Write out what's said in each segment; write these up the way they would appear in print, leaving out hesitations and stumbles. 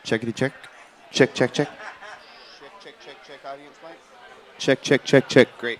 Checkity check. Check, check, check. Check, audience mic. Check, check, check, check. Great.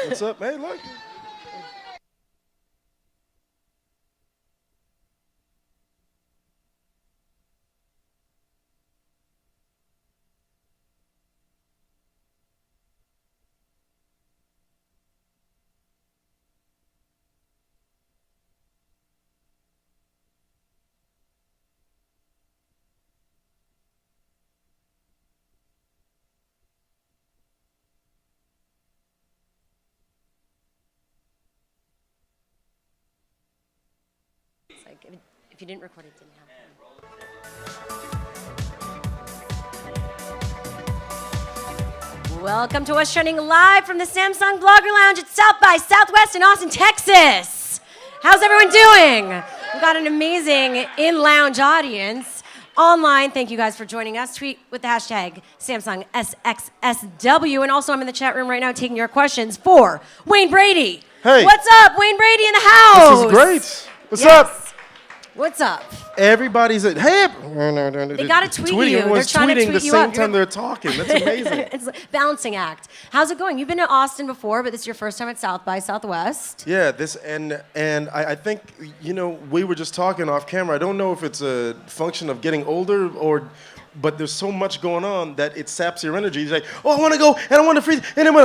What's up? Hey, look. It's like if you didn't record it, didn't happen. Welcome to What's Trending live from the Samsung Blogger Lounge at South by Southwest in Austin, Texas. How's everyone doing? We've got an amazing in-lounge audience. Online, thank you guys for joining us. Tweet with the hashtag Samsung SXSW. And also I'm in the chat room right now taking your questions for Wayne Brady. Hey. What's up? Wayne Brady in the house. This is great. What's Yes. up? What's up? Everybody's at, hey. They gotta tweet you. Everyone's They're trying to tweeting tweet the you same up. time they're talking. That's amazing. It's a balancing act. How's it going? You've been to Austin before, but this is your first time at South by Southwest. Yeah, this and I think, you know, we were just talking off camera. I don't know if it's a function of getting older but there's so much going on that it saps your energy. You're like, oh, I want to go and I want to freeze and I'm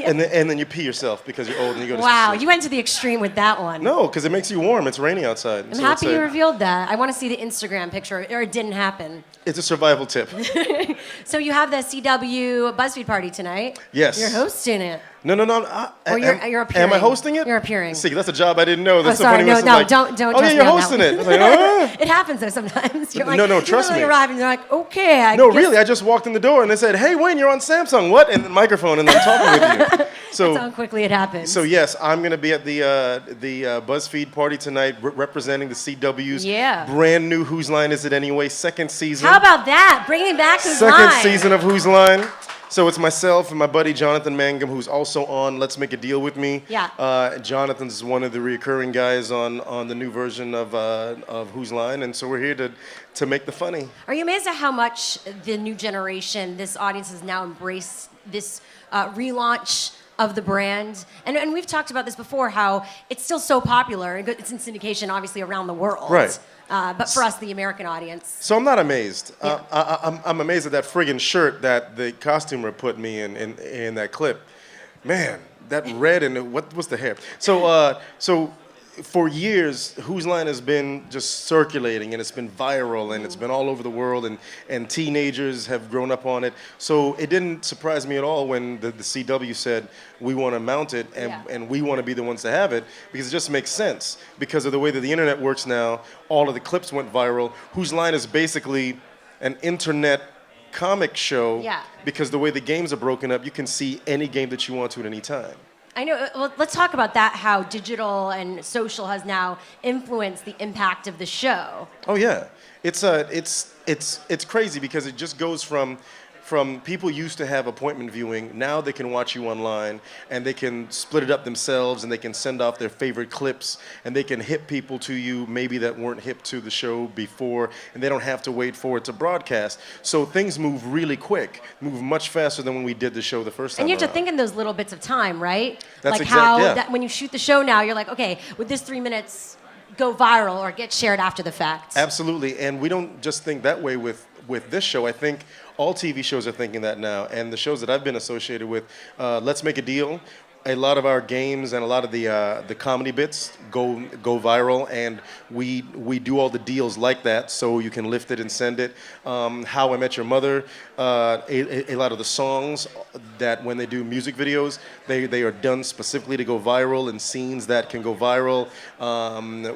and then you pee yourself because you're old and you go to Wow, sleep. you went to the extreme with that one. No, because it makes you warm. It's rainy outside. I'm happy you revealed that. I want to see the Instagram picture, or it didn't happen. It's a survival tip. So you have the CW BuzzFeed party tonight. Yes. You're hosting it. No. Or you're appearing. Am I hosting it? You're appearing. See, that's a job I didn't know. That's sorry, so funny. no, This is no, like, don't oh, trust yeah, me you're on that hosting one. it. It's like, ah. It happens though sometimes. You're like, No, you trust literally me. arrive and they're like, okay, I No, guess. really, I just walked in the door and they said, hey, Wayne, you're on Samsung. What? And the microphone, and then talking with you. That's how quickly it happens. So yes, I'm going to be at the BuzzFeed party tonight, representing the CW's brand new Whose Line Is It Anyway? Second season. How about that? Bringing back Whose Line. Second season of Whose Line. So it's myself and my buddy Jonathan Mangum, who's also on Let's Make a Deal with Me. Yeah. Jonathan's one of the recurring guys on the new version of Whose Line, and so we're here to make the funny. Are you amazed at how much the new generation, this audience, has now embraced this relaunch of the brand? And we've talked about this before, how it's still so popular. It's in syndication, obviously, around the world. Right. But for us, the American audience. So I'm not amazed. Yeah. I'm amazed at that friggin' shirt that the costumer put me in that clip. Man, that red and what was the hair? So for years, Whose Line has been just circulating and it's been viral and it's been all over the world and teenagers have grown up on it. So it didn't surprise me at all when the CW said, we want to mount it and we want to be the ones to have it, because it just makes sense. Because of the way that the internet works now, all of the clips went viral. Whose Line is basically an internet comic show, because the way the games are broken up, you can see any game that you want to at any time. I know. Well, let's talk about that, how digital and social has now influenced the impact of the show. Oh yeah, it's crazy because it just goes from people used to have appointment viewing. Now they can watch you online and they can split it up themselves and they can send off their favorite clips and they can hip people to you maybe that weren't hip to the show before, and they don't have to wait for it to broadcast. So things move really quick, move much faster than when we did the show the first time. And you have around. to think in those little bits of time, right? That's like how yeah. that when you shoot the show now, you're like, okay, would this 3 minutes go viral or get shared after the fact? Absolutely, and we don't just think that way with this show. I think all TV shows are thinking that now, and the shows that I've been associated with, Let's Make a Deal, a lot of our games and a lot of the comedy bits go viral, and we do all the deals like that, so you can lift it and send it. How I Met Your Mother, a lot of the songs that when they do music videos, they are done specifically to go viral, and scenes that can go viral.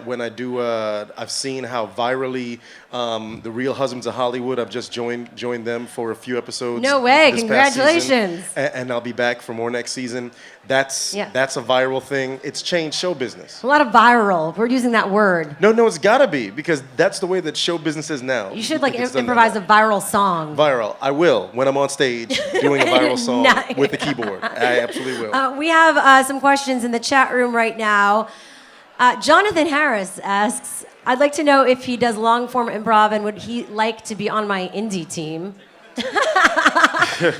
When I do, I've seen how virally The Real Husbands of Hollywood, I've just joined them for a few episodes. No way, this past congratulations. season, and I'll be back for more next season. That's a viral thing. It's changed show business. A lot of viral. We're using that word. No, it's gotta be, because that's the way that show business is now. You should improvise a viral song. Viral. I will when I'm on stage doing a viral song with the keyboard. I absolutely will. We have some questions in the chat room right now. Jonathan Harris asks, I'd like to know if he does long form improv and would he like to be on my indie team?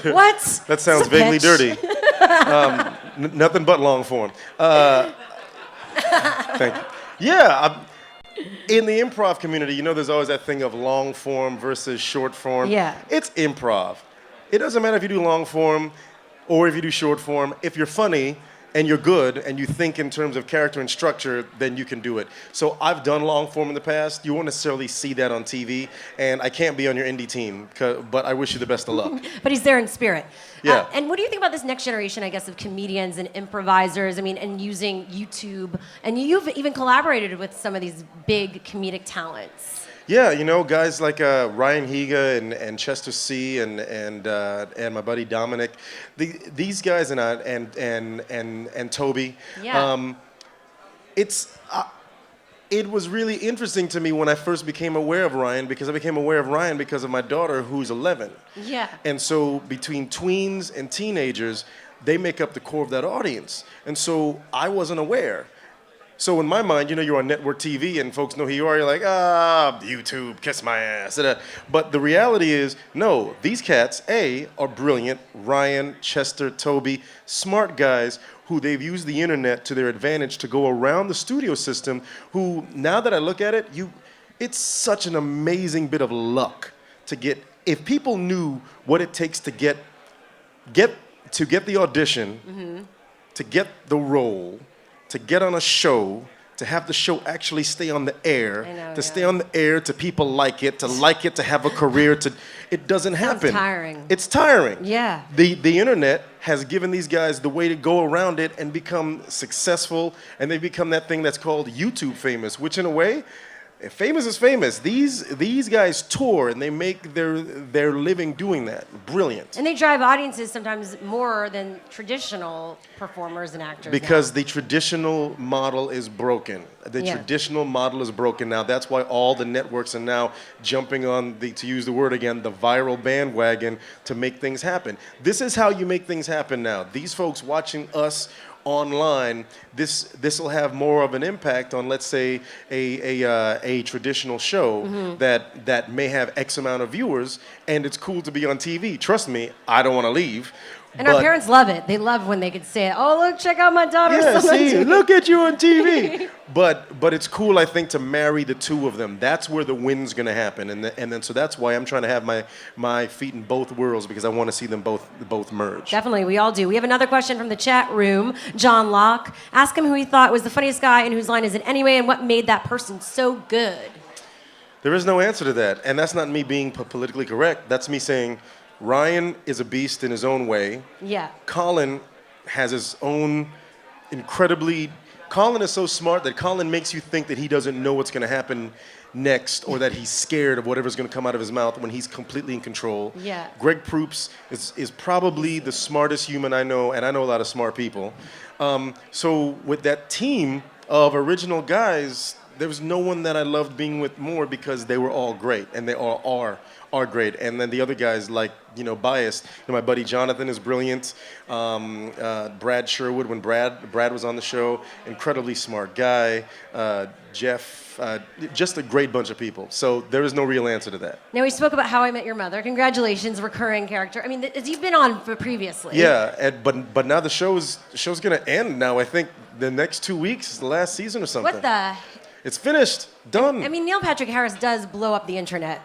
What? That sounds It's a vaguely pitch. dirty. Nothing but long form. Thank you. Yeah, in the improv community, you know, there's always that thing of long form versus short form. Yeah. It's improv. It doesn't matter if you do long form or if you do short form. If you're funny and you're good and you think in terms of character and structure, then you can do it. So I've done long form in the past. You won't necessarily see that on TV, and I can't be on your indie team, but I wish you the best of luck. But he's there in spirit. Yeah. And what do you think about this next generation, I guess, of comedians and improvisers? I mean, and using YouTube. And you've even collaborated with some of these big comedic talents. Yeah, you know, guys like Ryan Higa and Chester C and my buddy Dominic, these guys and Toby. Yeah. It was really interesting to me when I first became aware of Ryan, because I became aware of Ryan because of my daughter, who's 11. Yeah. And so between tweens and teenagers, they make up the core of that audience. And so I wasn't aware. So in my mind, you know, you're on network TV and folks know who you are. You're like, YouTube, kiss my ass. But the reality is, no, these cats, A, are brilliant. Ryan, Chester, Toby, smart guys who they've used the internet to their advantage to go around the studio system, who, now that I look at it, it's such an amazing bit of luck to get. If people knew what it takes to get the audition, to get the role, to get on a show, to have the show actually stay on the air, stay on the air, to people like it, to have a career, it doesn't happen. It's tiring. It's tiring. Yeah. The internet has given these guys the way to go around it and become successful, and they become that thing that's called YouTube famous, which in a way, famous is famous. These guys tour and they make their living doing that. Brilliant. And they drive audiences sometimes more than traditional performers and actors. Because now. the traditional model is broken. The Yeah. traditional model is broken now. That's why all the networks are now jumping on to use the word again, the viral bandwagon to make things happen. This is how you make things happen now. These folks watching us online, this will have more of an impact on, let's say, a traditional show that may have X amount of viewers, and it's cool to be on TV. Trust me, I don't want to leave. And our parents love it. They love when they could say, "Oh, look, check out my daughter." Yeah, see, look at you on TV. But it's cool, I think, to marry the two of them. That's where the win's going to happen, and then so that's why I'm trying to have my feet in both worlds, because I want to see them both merge. Definitely, we all do. We have another question from the chat room. John Locke, ask him who he thought was the funniest guy and whose line is it anyway, and what made that person so good. There is no answer to that, and that's not me being politically correct. That's me saying Ryan is a beast in his own way. Yeah. Colin has his own Colin is so smart that Colin makes you think that he doesn't know what's going to happen next, or that he's scared of whatever's going to come out of his mouth, when he's completely in control. Yeah. Greg Proops is probably the smartest human I know, and I know a lot of smart people. So with that team of original guys, there was no one that I loved being with more, because they were all great, and they all are great. And then the other guys, like, you know, biased. You know, my buddy Jonathan is brilliant. Brad Sherwood, when Brad was on the show, incredibly smart guy. Jeff, just a great bunch of people. So there is no real answer to that. Now, we spoke about How I Met Your Mother. Congratulations, recurring character. I mean, you've been on previously. Yeah, but now the show's going to end now. I think the next 2 weeks is the last season or something. What the? It's finished. Done. I mean, Neil Patrick Harris does blow up the internet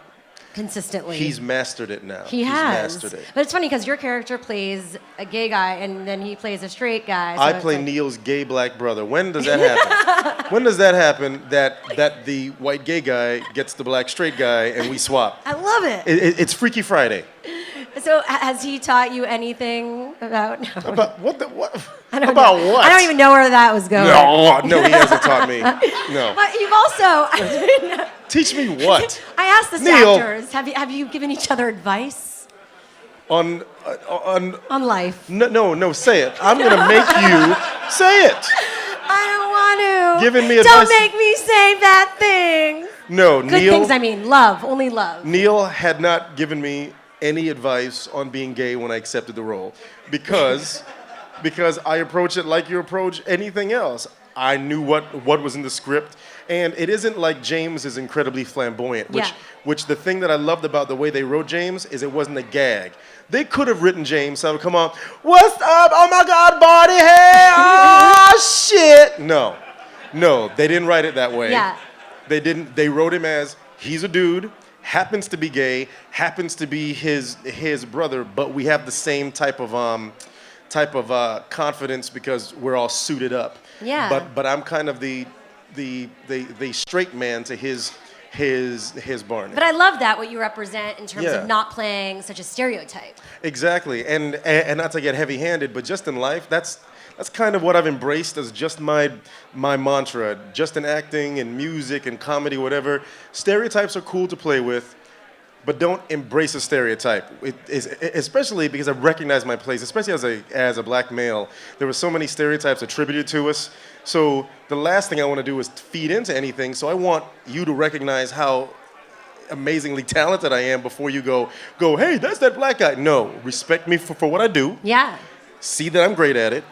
consistently. He's mastered it now. He has. Mastered it. But it's funny because your character plays a gay guy and then he plays a straight guy. So I play Neil's gay black brother. When does that happen? When does that happen that the white gay guy gets the black straight guy and we swap? I love it. It's Freaky Friday. So has he taught you anything about... No. About what? What? I don't About know. what? I don't even know where that was going. No, he hasn't taught me. No. But you've also... Teach me what? I asked the Neil. actors, have you given each other advice? On life. No, say it. I'm going to make you say it. I don't want to. Giving me Don't advice. make me say bad things. No, Good Neil. things, I mean. Love. Only love. Neil had not given me any advice on being gay when I accepted the role, because I approach it like you approach anything else. I knew what was in the script. And it isn't like James is incredibly flamboyant, which the thing that I loved about the way they wrote James is it wasn't a gag. They could have written James, so I would come on, what's up? Oh my God, Barty, hey, oh shit. No, they didn't write it that way. Yeah. They didn't. They wrote him as he's a dude, happens to be gay, happens to be his brother, but we have the same type of confidence because we're all suited up. Yeah. But I'm kind of the straight man to his Barney. But I love that, what you represent in terms Yeah. of not playing such a stereotype. Exactly, and not to get heavy-handed, but just in life, that's kind of what I've embraced as just my mantra. Just in acting and music and comedy, whatever. Stereotypes are cool to play with, but don't embrace a stereotype. Especially because I recognize my place, especially as a black male. There were so many stereotypes attributed to us. So the last thing I want to do is feed into anything. So I want you to recognize how amazingly talented I am before you go, hey, that's that black guy. No, respect me for what I do. Yeah. See that I'm great at it.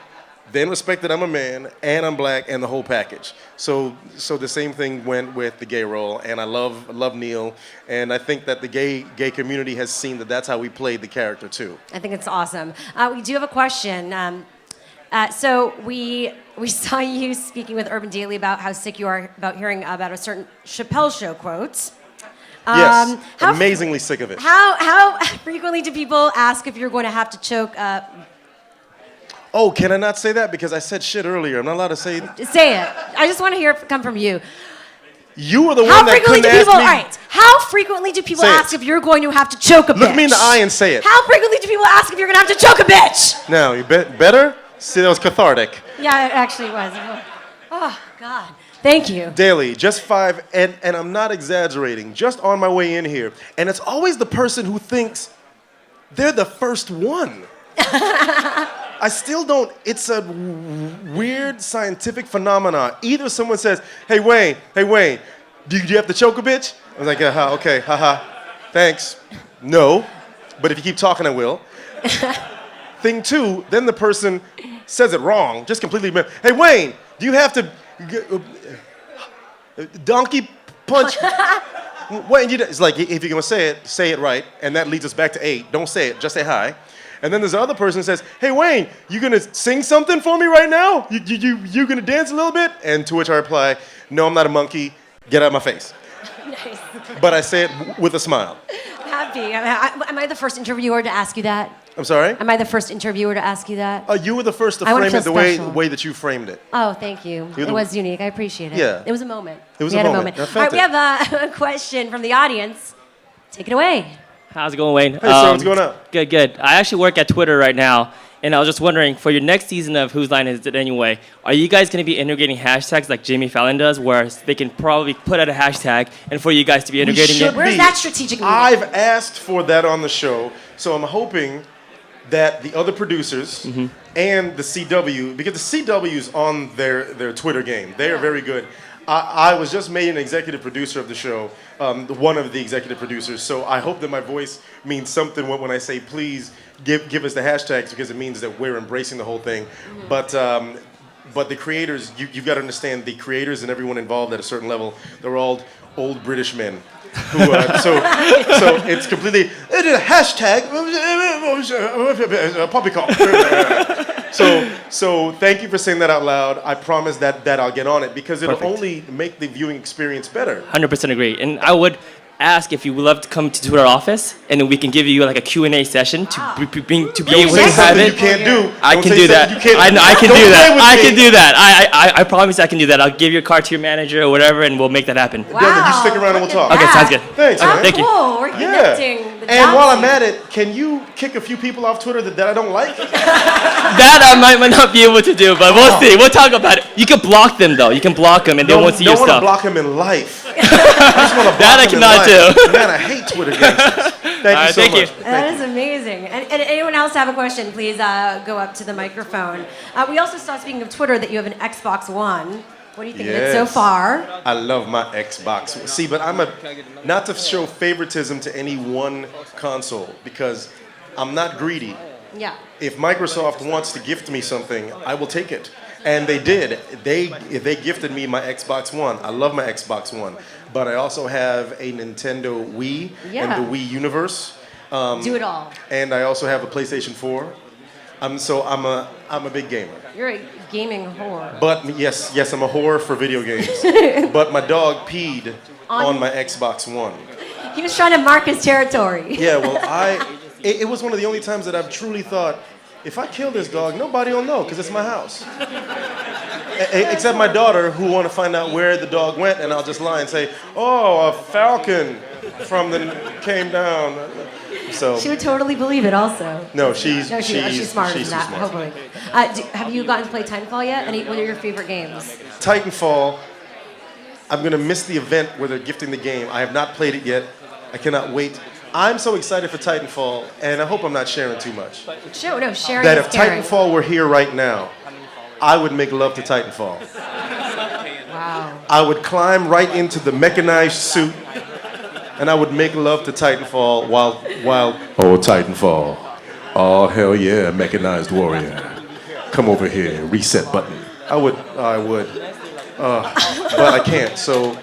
Then respect that I'm a man and I'm black and the whole package. So the same thing went with the gay role, and I love Neil, and I think that the gay community has seen that that's how we played the character too. I think it's awesome. We do have a question. So we saw you speaking with Urban Daily about how sick you are about hearing about a certain Chappelle Show quote. Yes, amazingly sick of it. How frequently do people ask if you're going to have to choke? Oh, can I not say that? Because I said shit earlier. I'm not allowed to say it. Say it. I just want to hear it come from you. You were the one that couldn't ask me. All right. How frequently do people ask if you're going to have to choke a bitch? Look me in the eye and say it. How frequently do people ask if you're going to have to choke a bitch? Now, you better? See, that was cathartic. Yeah, it actually was. Oh, God. Thank you. Daily, just 5, and I'm not exaggerating, just on my way in here. And it's always the person who thinks they're the first one. I still don't, it's a weird scientific phenomenon. Either someone says, hey Wayne, do you have to choke a bitch? I was like, okay, haha, thanks. No, but if you keep talking, I will. Thing two, then the person says it wrong, just completely, hey Wayne, do you have to donkey punch? Wayne, it's like, if you're gonna say it right, and that leads us back to 8. Don't say it, just say hi. And then there's the other person who says, hey, Wayne, you gonna sing something for me right now? You gonna dance a little bit? And to which I reply, no, I'm not a monkey. Get out of my face. Nice. But I say it with a smile. Happy. Am I the first interviewer to ask you that? I'm sorry? Am I the first interviewer to ask you that? You were the first to I wanna frame it feel the special. way that you framed it. Oh, thank you. It was unique. I appreciate it. Yeah. It was a moment. It was we a had moment. I All felt right, we have a question from the audience. Take it away. How's it going, Wayne? Hey, sir, what's going on? Good. I actually work at Twitter right now, and I was just wondering, for your next season of Whose Line Is It Anyway, are you guys going to be integrating hashtags like Jimmy Fallon does, where they can probably put out a hashtag, and for you guys to be integrating it? Where's that strategic meeting? I've asked for that on the show, so I'm hoping that the other producers and the CW, because the CW's on their Twitter game. They are very good. I was just made an executive producer of the show, one of the executive producers, so I hope that my voice means something when I say please give us the hashtags, because it means that we're embracing the whole thing. But the creators, you've got to understand, the creators and everyone involved at a certain level, they're all old British men. Who, so it's completely hashtag poppycock. So thank you for saying that out loud. I promise that I'll get on it, because it'll only make the viewing experience better. 100% agree. And I would ask if you would love to come to our office, and then we can give you like a Q&A session to be able to have it. You can't do. I can do that. I can do that. I can do that. I promise I can do that. I'll give your card to your manager or whatever, and we'll make that happen. Wow. Then you stick around and we'll talk. Okay, sounds good. Thanks, man. Thank you. Cool. We're connecting. And while I'm at it, can you kick a few people off Twitter that I don't like? That I might not be able to do, but we'll see. We'll talk about it. You can block them, though. You can block them, and they won't see your Don't want to stuff. block him in life. I just want to block That I him in cannot life. do. Man, I hate Twitter gangsters. Thank you so thank you. much. That is amazing. And anyone else have a question, please go up to the microphone. We also saw, speaking of Twitter, that you have an Xbox One. What do you think of it so Yes. far? I love my Xbox. See, but not to show favoritism to any one console, because I'm not greedy. Yeah. If Microsoft wants to gift me something, I will take it. And they did. They gifted me my Xbox One. I love my Xbox One. But I also have a Nintendo Wii Yeah. and the Wii Universe. Do it all. And I also have a PlayStation 4. So I'm a big gamer. You're a gaming whore. But yes, I'm a whore for video games. But my dog peed on my Xbox One. He was trying to mark his territory. Yeah, well, it was one of the only times that I've truly thought, if I kill this dog, nobody will know because it's my house. Except my daughter, who want to find out where the dog went, and I'll just lie and say, "Oh, a falcon came down." So She would totally believe it also. no, she's smarter she's than that, too smart. hopefully. Have you gotten to play Titanfall yet? What are your favorite games? Titanfall. I'm gonna miss the event where they're gifting the game. I have not played it yet. I cannot wait. I'm so excited for Titanfall, and I hope I'm not sharing too much. Sharing That is if caring. Titanfall were here right now, I would make love to Titanfall. Wow. I would climb right into the mechanized suit, and I would make love to Titanfall while oh, Titanfall. Oh, hell yeah, mechanized warrior. Come over here, reset button. I would. But I can't, so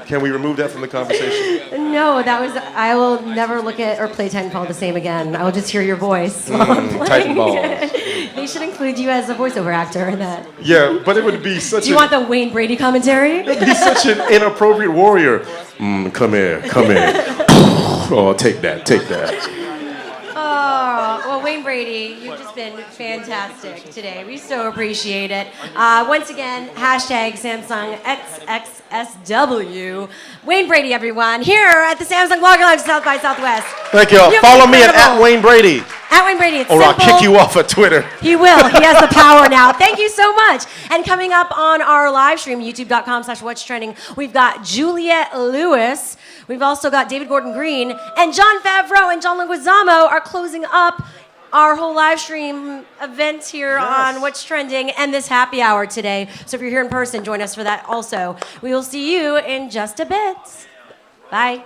can we remove that from the conversation? No, I will never look at or play Titanfall the same again. I will just hear your voice while I'm playing. Titanfall. They should include you as a voiceover actor in that. Yeah, but it would be such Do you want the Wayne Brady commentary? He's such an inappropriate warrior. Come here. Oh, take that. Oh, well, Wayne Brady, you've just been fantastic today. We so appreciate it. Once again, hashtag Samsung SXSW. Wayne Brady, everyone, here at the Samsung Blogger Lounge, South by Southwest. Thank you all. You've Follow been me incredible. at Wayne Brady, At Wayne Brady, it's or I'll simple. kick you off of Twitter. He will. He has the power now. Thank you so much. And coming up on our live stream, youtube.com/whatstrending, we've got Juliette Lewis. We've also got David Gordon Green. And John Favreau and John Leguizamo are closing up our whole live stream event here on What's Trending and this happy hour today. So if you're here in person, join us for that also. We will see you in just a bit. Bye.